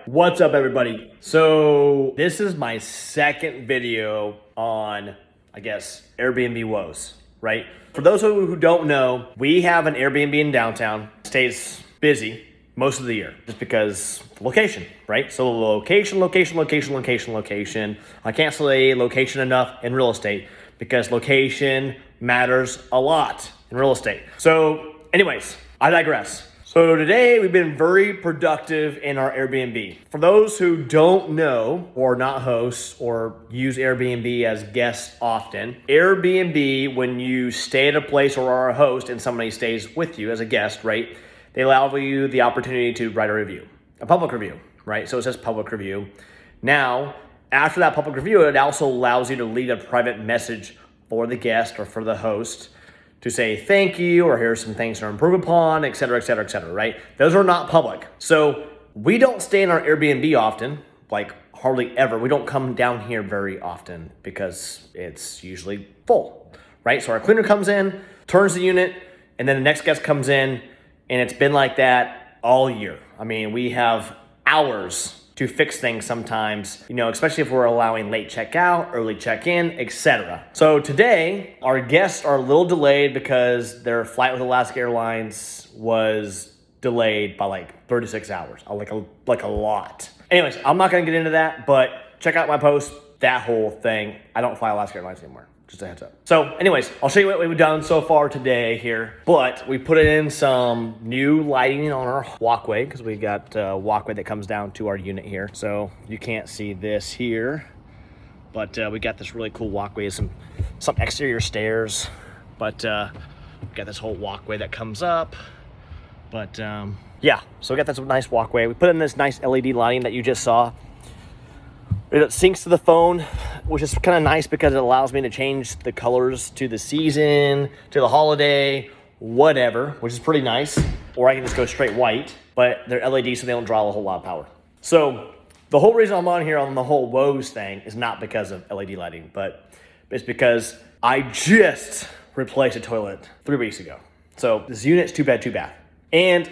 what's up everybody? So this is my second video on, I guess, Airbnb Woes, right? For those who don't know, we have an Airbnb in downtown. It stays busy most of the year just because location, right? So location. I can't say location enough in real estate because location matters a lot in real estate. So anyways, I digress. So today we've been very productive in our Airbnb. For those who don't know or not hosts or use Airbnb as guests often, Airbnb, when you stay at a place or are a host and somebody stays with you as a guest, right? They allow you the opportunity to write a review, a public review, right? So it says public review. Now, after that public review, it also allows you to leave a private message for the guest or for the host to say thank you, or here's some things to improve upon, et cetera, right? Those are not public. So we don't stay in our Airbnb often, like hardly ever. We don't come down here very often because it's usually full, right? So our cleaner comes in, turns the unit, and then the next guest comes in, and it's been like that all year. I mean, we have hours to fix things sometimes, especially if we're allowing late checkout, early check-in, etc. So today, our guests are a little delayed because their flight with Alaska Airlines was delayed by like 36 hours, like a lot. Anyways, I'm not gonna get into that, but check out my post, that whole thing. I don't fly Alaska Airlines anymore. Just a heads up. So anyways, I'll show you what we've done so far today here. But we put in some new lighting on our walkway because we got a walkway that comes down to our unit here. So you can't see this here, but we got this really cool walkway, some exterior stairs. But we got this whole walkway that comes up. But yeah, so we got this nice walkway. We put in this nice LED lighting that you just saw. It syncs to the phone, which is kind of nice because it allows me to change the colors to the season, to the holiday, whatever, which is pretty nice. Or I can just go straight white, but they're LED so they don't draw a whole lot of power. So the whole reason I'm on here on the whole woes thing is not because of LED lighting, but it's because I just replaced a toilet 3 weeks ago. So this unit's 2 bed, 2 bath. And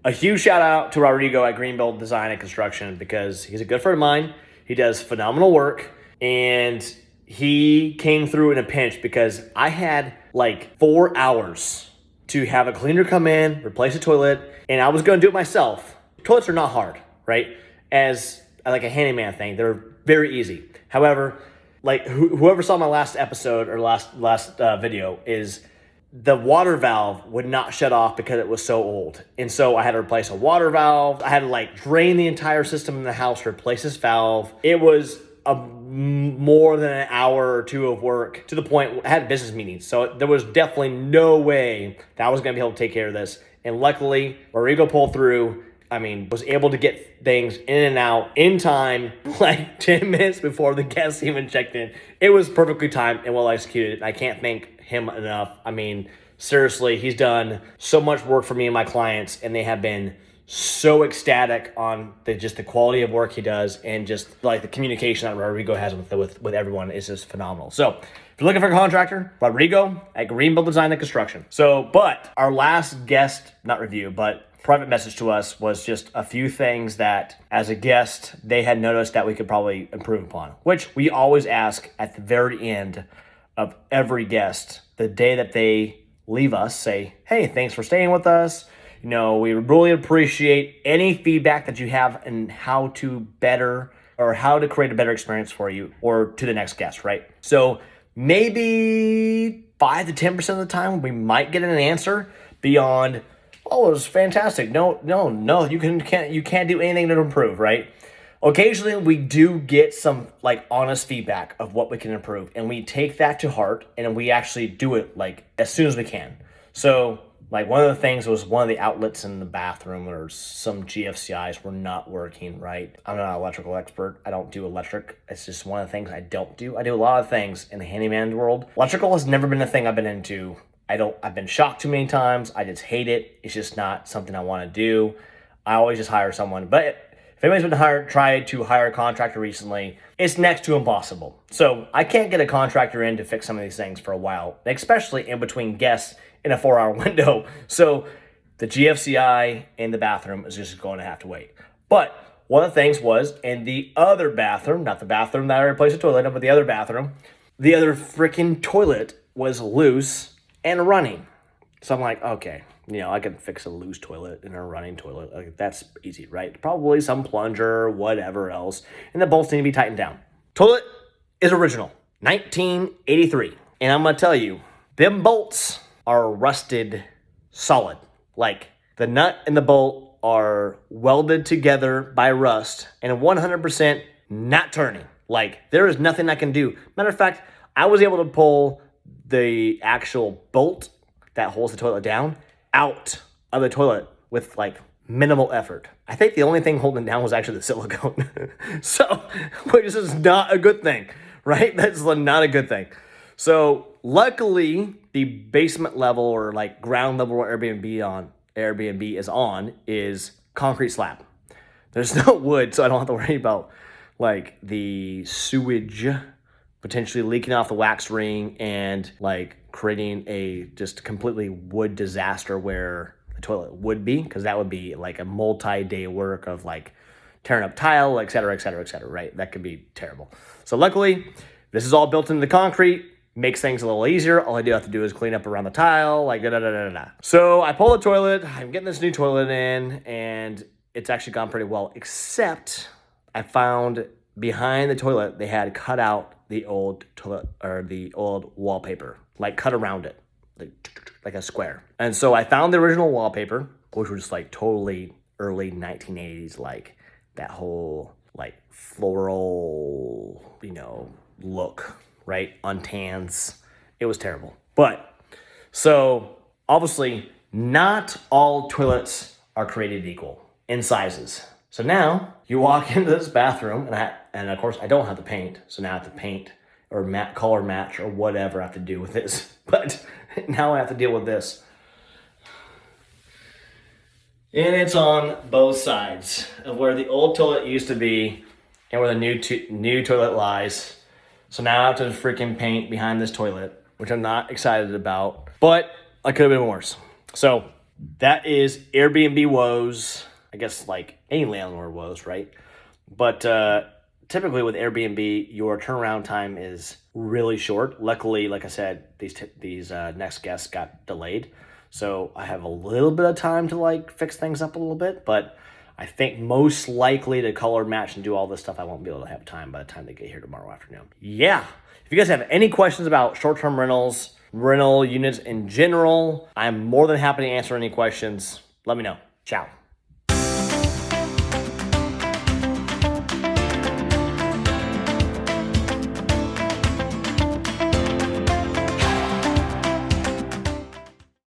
a huge shout out to Rodrigo at Greenbuild Design and Construction because he's a good friend of mine. He does phenomenal work, and he came through in a pinch because I had like 4 hours to have a cleaner come in, replace a toilet, and I was going to do it myself. Toilets are not hard, right? As like a handyman thing, they're very easy. However, like whoever saw my last episode or last video is the water valve would not shut off because it was so old. And so I had to replace a water valve. I had to like drain the entire system in the house, replace this valve. It was more than an hour or two of work to the point I had business meetings. So there was definitely no way that I was going to be able to take care of this. And luckily, Rodrigo pulled through. I mean, was able to get things in and out in time, like 10 minutes before the guests even checked in. It was perfectly timed and well executed. I can't thank him enough. I mean, seriously, he's done so much work for me and my clients, and they have been so ecstatic on just the quality of work he does, and just like the communication that Rodrigo has with everyone is just phenomenal. So if you're looking for a contractor, Rodrigo at Greenbuild Design and Construction. So, but our last guest, not review, but private message to us was just a few things that as a guest, they had noticed that we could probably improve upon, which we always ask at the very end of every guest, the day that they leave us, say, hey, thanks for staying with us. We really appreciate any feedback that you have and how to better or how to create a better experience for you or to the next guest, right? So maybe 5 to 10% of the time we might get an answer beyond, oh, it was fantastic. No, you can't do anything to improve, right? Occasionally we do get some like honest feedback of what we can improve, and we take that to heart and we actually do it like as soon as we can. So like one of the things was one of the outlets in the bathroom or some GFCIs were not working right. I'm not an electrical expert. I don't do electric. It's just one of the things I don't do. I do a lot of things in the handyman world. Electrical has never been a thing I've been into. I've been shocked too many times. I just hate it. It's just not something I want to do. I always just hire someone. But if anybody's been tried to hire a contractor recently, it's next to impossible. So I can't get a contractor in to fix some of these things for a while, especially in between guests in a 4-hour window. So the GFCI in the bathroom is just going to have to wait. But one of the things was in the other bathroom, not the bathroom that I replaced the toilet in, but the other bathroom, the other freaking toilet was loose and running. So I'm like, okay, I can fix a loose toilet and a running toilet. Like, that's easy, right? Probably some plunger, whatever else. And the bolts need to be tightened down. Toilet is original, 1983. And I'm going to tell you, them bolts are rusted solid. Like, the nut and the bolt are welded together by rust and 100% not turning. Like, there is nothing I can do. Matter of fact, I was able to pull the actual bolt that holds the toilet down out of the toilet with like minimal effort. I think the only thing holding it down was actually the silicone. So, which is not a good thing, right? That's not a good thing. So luckily, the basement level or like ground level where Airbnb is on is concrete slab. There's no wood, so I don't have to worry about like the sewage potentially leaking off the wax ring and like creating a just completely wood disaster where the toilet would be, because that would be like a multi-day work of like tearing up tile, et cetera, et cetera, et cetera, right? That could be terrible. So luckily, this is all built into the concrete, makes things a little easier. All I do have to do is clean up around the tile, like da-da-da-da-da. So I pull the toilet, I'm getting this new toilet in, and it's actually gone pretty well, except I found behind the toilet, they had cut out the old toilet or the old wallpaper, like cut around it, like a square. And so I found the original wallpaper, which was like totally early 1980s, like that whole like floral, look, right? Untans. It was terrible. But so obviously not all toilets are created equal in sizes. So now you walk into this bathroom, and of course I don't have to paint, so now I have to paint or color match or whatever I have to do with this. But now I have to deal with this. And it's on both sides of where the old toilet used to be and where the new toilet lies. So now I have to freaking paint behind this toilet, which I'm not excited about, but I could have been worse. So that is Airbnb Woes. I guess like any landlord woes, right? But typically with Airbnb, your turnaround time is really short. Luckily, like I said, these next guests got delayed. So I have a little bit of time to like fix things up a little bit, but I think most likely to color match and do all this stuff, I won't be able to have time by the time they get here tomorrow afternoon. Yeah. If you guys have any questions about short-term rentals, rental units in general, I'm more than happy to answer any questions. Let me know. Ciao.